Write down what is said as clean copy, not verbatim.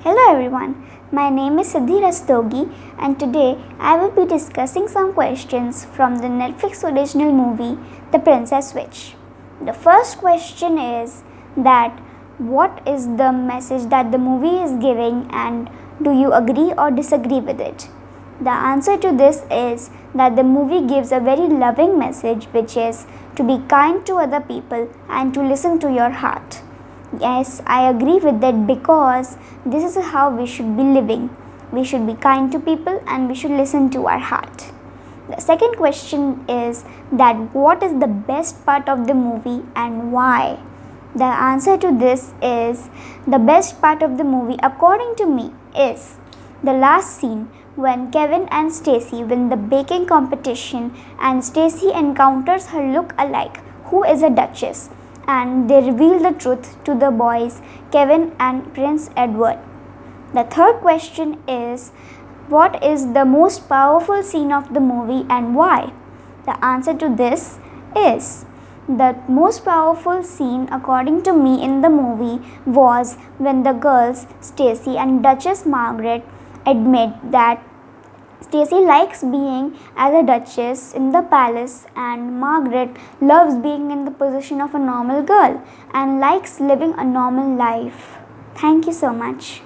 Hello everyone, my name is Siddhi Rastogi and today I will be discussing some questions from the Netflix original movie The Princess Switch. The first question is that what is the message that the movie is giving and do you agree or disagree with it? The answer to this is that the movie gives a very loving message, which is to be kind to other people and to listen to your heart. Yes, I agree with that because this is how we should be living. We should be kind to people and we should listen to our heart. The second question is that what is the best part of the movie and why? The answer to this is the best part of the movie, according to me, is the last scene when Kevin and Stacy win the baking competition and Stacy encounters her look-alike, who is a duchess, and they reveal the truth to the boys, Kevin and Prince Edward. The third question is what is the most powerful scene of the movie and why? The answer to this is the most powerful scene according to me in the movie was when the girls Stacy and Duchess Margaret admit that Stacy likes being as a duchess in the palace and Margaret loves being in the position of a normal girl and likes living a normal life. Thank you so much.